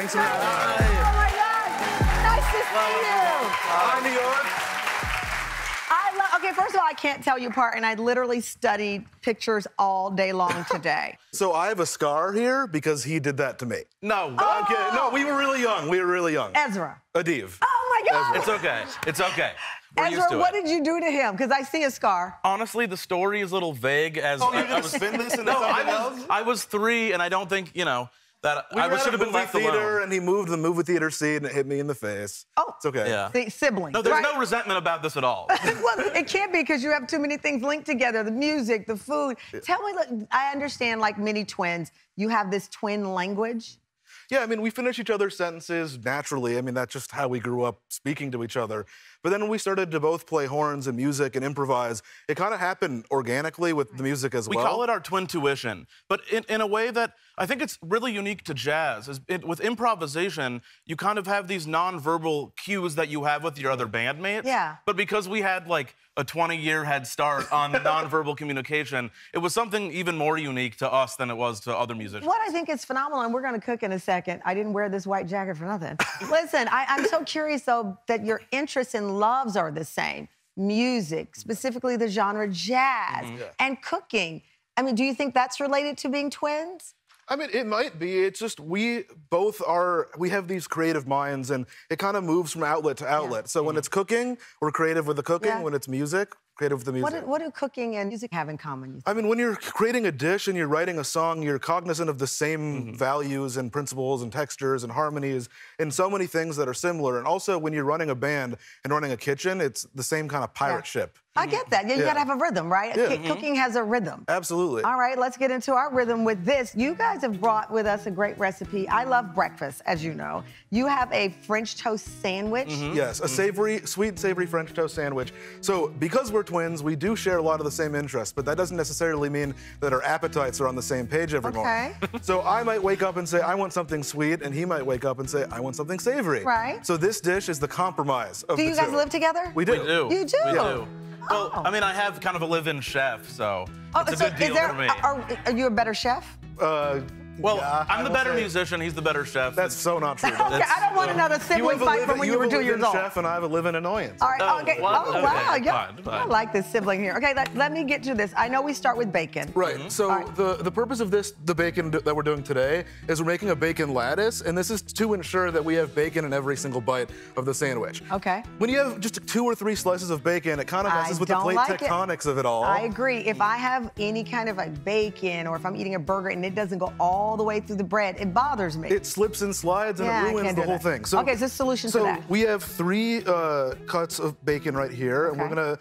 Thanks, man. Oh my God. Nice to see you. Hi, New York. Okay, first of all, I can't tell you apart, and I literally studied pictures all day long today. So I have a scar here because he did that to me. No. Oh. Okay, no, we were really young. We were really young. Ezra. Adeev. Oh my God. It's okay. It's okay. We're used to Ezra, what it. did you do to him? Because I see a scar. Honestly, the story is a little vague. As Oh, you're gonna spin this into No, something else? I was 3, and I don't think, you know, that We I were should at have a been movie left theater, alone. and he moved the movie theater seat, and it hit me in the face. Oh. It's okay. Yeah. See, siblings. No, there's right? no resentment about this at all. Well, it can't be because you have too many things linked together, the music, the food. Tell me, look, I understand, like many twins, you have this twin language. Yeah, I mean, we finish each other's sentences naturally. I mean, that's just how we grew up speaking to each other. But then when we started to both play horns and music and improvise, it kind of happened organically with the music as well. We call it our twin tuition, but in a way that I think it's really unique to jazz. With improvisation, you kind of have these nonverbal cues that you have with your other bandmates. Yeah. But because we had like a 20-year head start on nonverbal communication, it was something even more unique to us than it was to other musicians. What I think is phenomenal, and we're going to cook in a second. I didn't wear this white jacket for nothing. Listen, I'm so curious, though, that your interests and loves are the same. Music, specifically the genre jazz, and cooking. I mean, do you think that's related to being twins? I mean, it might be. It's just we have these creative minds, and it kind of moves from outlet to outlet. So when it's cooking, we're creative with the cooking. Yeah. When it's music, creative with the music. What do cooking and music have in common, you think? I mean, when you're creating a dish and you're writing a song, you're cognizant of the same values and principles and textures and harmonies and so many things that are similar. And also, when you're running a band and running a kitchen, it's the same kind of pirate ship. I get that. You gotta have a rhythm, right? Yeah. Cooking has a rhythm. Absolutely. All right, let's get into our rhythm with this. You guys have brought with us a great recipe. I love breakfast, as you know. You have a French toast sandwich. Yes, a savory, sweet, savory French toast sandwich. So because we're twins, we do share a lot of the same interests, but that doesn't necessarily mean that our appetites are on the same page every morning. So I might wake up and say, I want something sweet, and he might wake up and say, I want something savory. Right. So this dish is the compromise of Do the you guys two. live together? We do. We do. You do? We do. Well, Oh. I mean, I have kind of a live-in chef, so it's a good deal for me. Are you a better chef? Well, Yeah, I'm the I will better say- musician, he's the better chef. That's so not true. Okay, I don't want another sibling fight from when you were 2 years old. Chef and I have a live-in annoyance. All right, Oh, okay. what? Oh, Okay, wow. fine, I like this sibling here. Okay, let me get to this. I know we start with bacon. Right, so All right. the purpose of the bacon that we're doing today is we're making a bacon lattice, and this is to ensure that we have bacon in every single bite of the sandwich. Okay. When you have just 2 or 3 slices of bacon, it kind of messes with the plate tectonics of it all. I agree. If I have any kind of like bacon, or if I'm eating a burger and it doesn't go all the way through the bread, it bothers me. It slips and slides, and Yeah, I it ruins can't the do whole that. thing. So, Okay, so solution to so that. we have 3 cuts of bacon right here, and we're Okay. gonna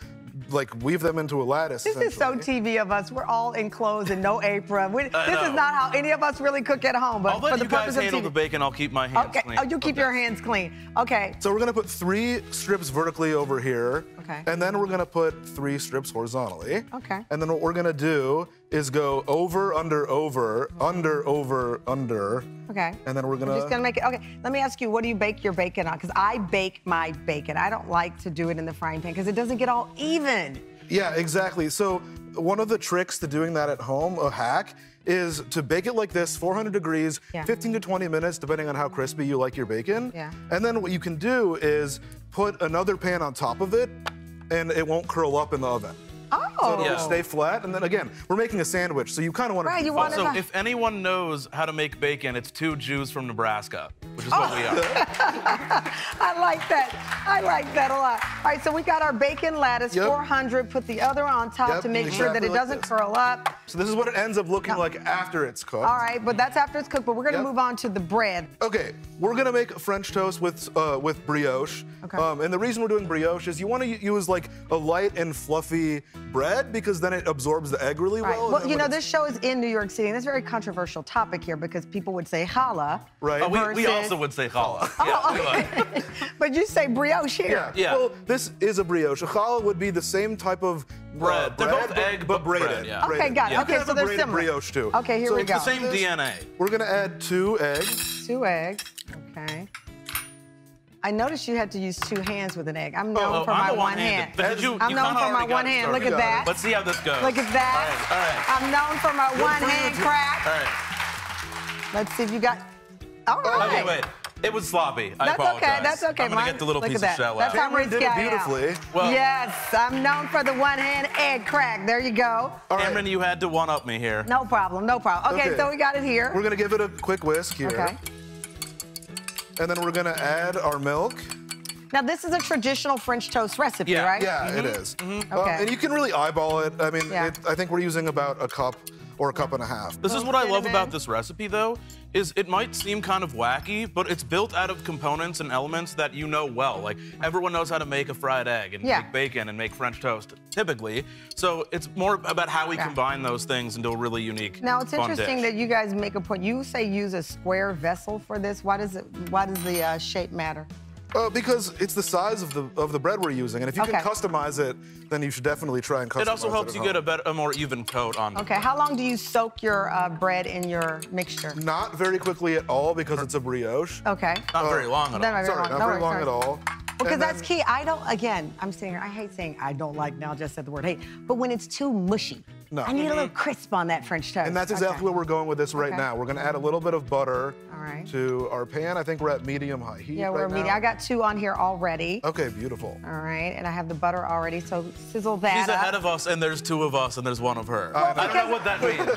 like weave them into a lattice. This is so essentially. TV of us. We're all in clothes and no apron. This is know. not how any of us really cook at home. But I'll for let the you guys purpose of handle TV. the bacon, I'll keep my hands Okay. clean. Oh, you keep your hands clean. Okay. So we're gonna put 3 strips vertically over here. Okay. And then we're gonna put 3 strips horizontally. Okay. And then what we're gonna do is go over, under, over, under, over, under. Okay. And then we're gonna... Just gonna make it. Okay. Let me ask you, what do you bake your bacon on? Because I bake my bacon. I don't like to do it in the frying pan because it doesn't get all even. Yeah, exactly. So one of the tricks to doing that at home, a hack, is to bake it like this, 400 degrees, Yeah. 15 to 20 minutes, depending on how crispy you like your bacon. Yeah. And then what you can do is put another pan on top of it, and it won't curl up in the oven. So Oh. it'll just stay flat. And then again, we're making a sandwich, so you kind of want to... Right, you want Also, to... if anyone knows how to make bacon, it's 2 Jews from Nebraska, which is what we are. I like that. I like that a lot. All right, so we got our bacon lattice, Yep. 400. Put the other on top Yep, to make sure that exactly it like doesn't this. curl up. So this is what it ends up looking like after it's cooked. All right, but that's after it's cooked. But we're gonna Yep. move on to the bread. Okay, we're gonna make French toast with brioche. Okay. And the reason we're doing brioche is you want to use like a light and fluffy bread because then it absorbs the egg really Right. well. and Well, then you when know, it's- this show is in New York City, and it's a very controversial topic here because people would say challah. Right. Oh, we versus- also would say challah. Oh, we would. okay. But you say brioche here. Yeah. Yeah. Well, this is a brioche. A challah would be the same type of Bread. They're both egg, but braided. bread, yeah. Okay, got it. You Okay, can have so a they're braided similar. brioche too. Okay, here So we It's go. the same DNA. We're gonna add 2 eggs. 2 eggs. Okay. I noticed you had to use 2 hands with an egg. I'm known for I'm my the one hand. But did you, I'm you known kinda for my already got one it hand. started. Look at that. Let's see how this goes. Look at that. All right. I'm known for my one hand crack. All right. Let's see if you got. All right. Okay, wait. It was sloppy. I That's apologize. okay. That's okay. I'm gonna get the little Look piece at of shell that. out. That's how Tamron did it beautifully. Well, yes, I'm known for the one-hand egg crack. There you go. All right. Cameron, you had to one-up me here. No problem. No problem. Okay, so we got it here. We're gonna give it a quick whisk here. Okay. And then we're gonna add our milk. Now, this is a traditional French toast recipe, Yeah. right? Yeah, it is. Okay. And you can really eyeball it. I mean, Yeah. I think we're using about a cup or a cup and a half. This is what I love cinnamon. about this recipe, though, is it might seem kind of wacky, but it's built out of components and elements that you know well. Like, everyone knows how to make a fried egg and Yeah. make bacon and make French toast, typically. So it's more about how we combine those things into a really unique, Now, it's fun interesting dish. that you guys make a point. You say use a square vessel for this. Why does the shape matter? Because it's the size of the bread we're using, and if you can Okay. customize it, then you should definitely try and customize it. It also helps at you get home. a more even coat on. Okay, how long do you soak your bread in your mixture? Not very quickly at all because it's a brioche. Okay. Not very long at all. Not very Sorry, long. not No very worries, long sorry. at all. Because And that's then- key. I'm sitting here, I hate saying I don't like, now I just said the word hate, but when it's too mushy, No. I need a little crisp on that French toast. And that's exactly Okay. where we're going with this right Okay. now. We're gonna add a little bit of butter All right. to our pan. I think we're at medium-high heat Yeah, we're right medium. now. I got 2 on here already. Okay, beautiful. All right, and I have the butter already, so sizzle that She's up. ahead of us, and there's 2 of us, and there's 1 of her. I I don't know what that means.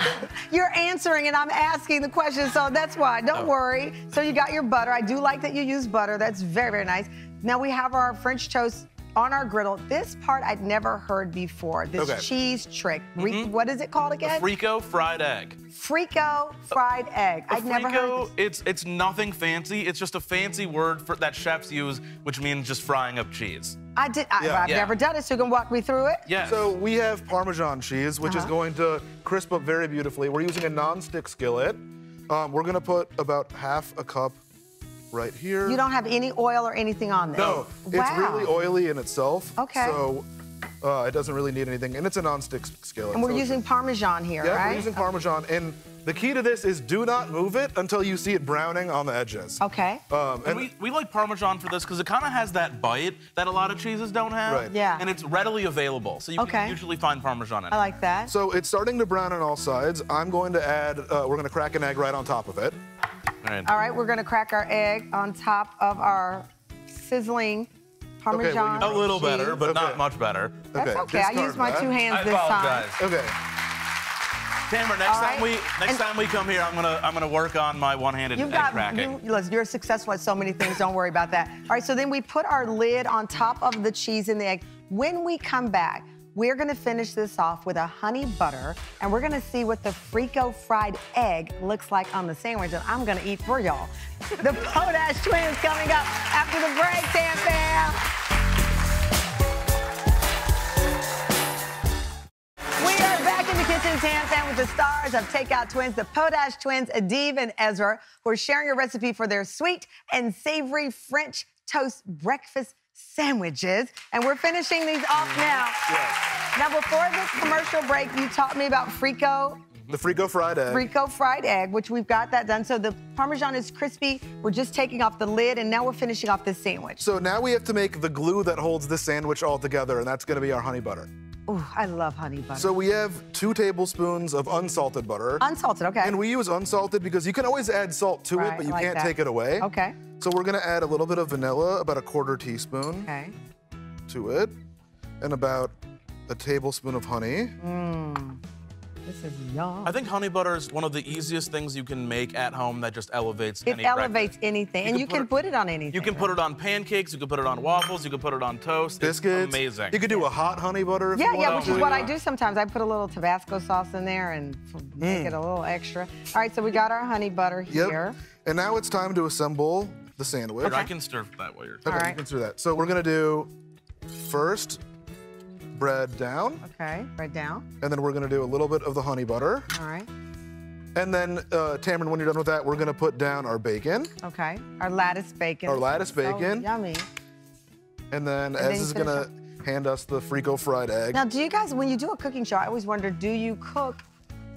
You're answering and I'm asking the question, so that's why. Oh. Don't worry. So you got your butter. I do like that you use butter. That's very, very nice. Now we have our French toast on our griddle. This part I'd never heard before. This Okay. cheese trick. What is it called again? Frico fried egg. Frico fried egg. I'd never heard Frico, this. it's nothing fancy. It's just a fancy word for that chefs use, which means just frying up cheese. I've Yeah. never done it, so you can walk me through it? Yes. So we have Parmesan cheese, which is going to crisp up very beautifully. We're using a non-stick skillet. We're gonna put about half a cup right here. You don't have any oil or anything on this? No, it's Wow. really oily in itself. Okay. So it doesn't really need anything, and it's a non-stick skillet. And we're so using Parmesan here, yeah, right? we're using Parmesan, and the key to this is do not move it until you see it browning on the edges. Okay. And we like Parmesan for this because it kind of has that bite that a lot of cheeses don't have. Right. Yeah. And it's readily available, so you Okay. can usually find Parmesan in it. I like that. So it's starting to brown on all sides. I'm going to add, we're gonna crack an egg right on top of it. All right, we're gonna crack our egg on top of our sizzling Parmesan. A little cheese. better, but not much better. That's okay. I discard used my that. 2 hands I this apologize. time. Okay. Tamron, next time we come here, I'm gonna work on my one-handed You've egg got, cracking. listen, you're successful at so many things. Don't worry about that. All right, so then we put our lid on top of the cheese and the egg. When we come back, we're gonna finish this off with a honey butter, and we're gonna see what the Frico fried egg looks like on the sandwich that I'm gonna eat for y'all. The Potash Twins coming up after the break, Tam Fam. We are back in the kitchen, Tam Fam, with the stars of Takeout Twins, the Potash Twins, Adeev and Ezra, who are sharing a recipe for their sweet and savory French toast breakfast sandwiches. And we're finishing these off now. Yes. Now, before this commercial break, you taught me about Frico The Frico fried egg. Frico fried egg, which we've got that done. So the Parmesan is crispy. We're just taking off the lid, and now we're finishing off this sandwich. So now we have to make the glue that holds this sandwich all together, and that's gonna be our honey butter. Ooh, I love honey butter. So we have 2 tablespoons of unsalted butter. Unsalted, okay. And we use unsalted because you can always add salt to it, Right, but you I like can't that. take it away. Okay. So we're gonna add a little bit of vanilla, about a 1/4 teaspoon Okay. to it, and about a tablespoon of honey. This is yum. I think honey butter is one of the easiest things you can make at home that just elevates It any elevates breakfast. anything, and you can put it on anything. You can put it on pancakes, you can put it on waffles, you can put it on toast. Biscuits. It's amazing. You could do a hot honey butter if Yeah, you yeah, want which is to. what I do sometimes. I put a little Tabasco sauce in there and make it a little extra. All right, so we got our honey butter Yep. here. And now it's time to assemble the sandwich. I can stir that while you're Okay, All right. you can do that. So we're gonna do first bread down, Okay, right down. and then we're gonna do a little bit of the honey butter. All right. And then, Tamron, when you're done with that, we're gonna put down our bacon. Okay. Our lattice bacon. Our lattice So bacon. yummy. And then then Ez you is finish gonna hand us the Frico fried egg. Now, do you guys, when you do a cooking show, I always wonder, do you cook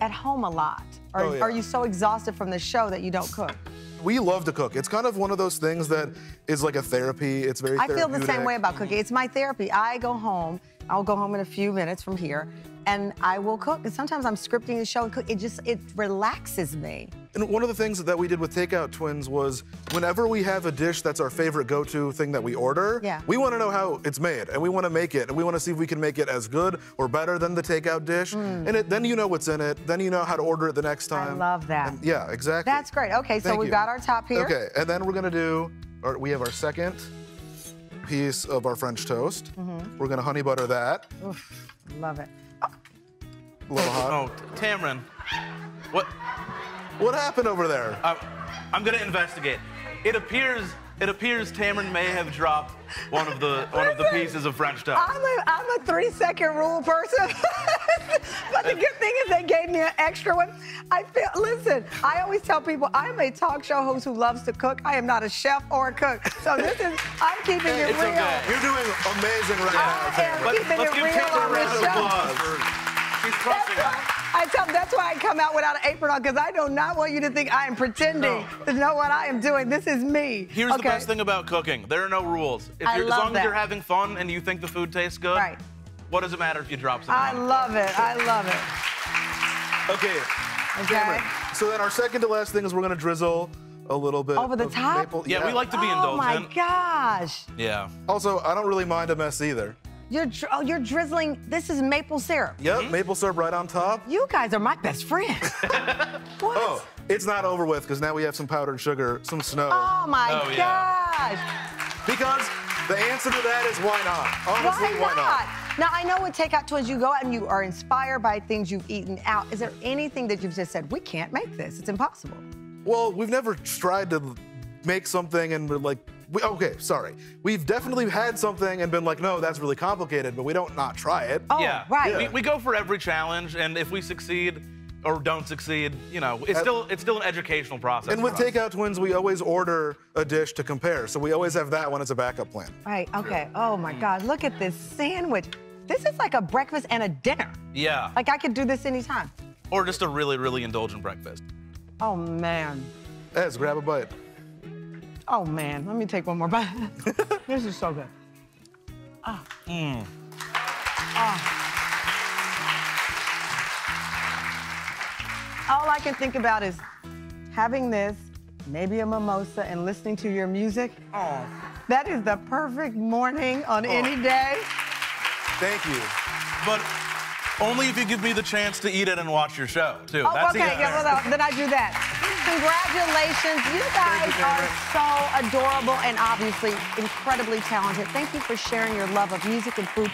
at home a lot? Or Oh, yeah. are you so exhausted from the show that you don't cook? We love to cook. It's kind of one of those things that is like a therapy. It's very I feel the same therapeutic. way about cooking. It's my therapy. I go home. I'll go home in a few minutes from here. and I will cook. And sometimes I'm scripting the show and cook. It relaxes me. And one of the things that we did with Takeout Twins was whenever we have a dish that's our favorite go-to thing that we order, we want to know how it's made, and we want to make it, and we want to see if we can make it as good or better than the takeout dish. And then you know what's in it, then you know how to order it the next time. I love that. And yeah, exactly. That's great. Okay, so we've got our top here. Okay, and then we're gonna do, we have our second piece of our French toast. We're gonna honey butter that. Oof, love it. A little hot. Oh, Tamron, what happened over there? I'm gonna investigate. It appears Tamron may have dropped one of the pieces of French toast. I'm a 3-second rule person. But the good thing is they gave me an extra one. Listen, I always tell people I'm a talk show host who loves to cook. I am not a chef or a cook. So I'm keeping it real. Okay. You're doing amazing right now. I am keeping it real on this show. She's crushing it. I tell them that's why I come out without an apron on, because I do not want you to think I am pretending to know what I am doing. This is me. Here's the best thing about cooking. There are no rules. As long as you're having fun and you think the food tastes good, what does it matter if you drop something? I love it. I love it. Okay. Cameron, so then our second to last thing is we're gonna drizzle a little bit over the top. Maple. Yeah, we like to be indulgent. Oh my gosh. Yeah. Also, I don't really mind a mess either. You're drizzling. This is maple syrup. Yep, maple syrup right on top. You guys are my best friends. What? Oh, it's not over with because now we have some powdered sugar, some snow. Oh my gosh. Because the answer to that is why not? Honestly, why not? Now, I know with Takeout Twins, you go out and you are inspired by things you've eaten out. Is there anything that you've just said, we can't make this, it's impossible? Well, we've never tried to make something and we're like, okay, sorry. We've definitely had something and been like, no, that's really complicated, but we don't not try it. Oh, right. Yeah. We go for every challenge, and if we succeed or don't succeed, you know, it's still an educational process. And with Takeout Twins, we always order a dish to compare, so we always have that one as a backup plan. Right, okay. Oh my God, look at this sandwich. This is like a breakfast and a dinner. Yeah. Like I could do this anytime. Or just a really, really indulgent breakfast. Oh man. Ez, grab a bite. Oh man, let me take one more bite. This is so good. Ah. All I can think about is having this, maybe a mimosa, and listening to your music. Oh, that is the perfect morning on any day. Thank you. But only if you give me the chance to eat it and watch your show, too. Oh, okay, yeah, well, then I do that. Congratulations. You guys are so adorable and obviously incredibly talented. Thank you for sharing your love of music and food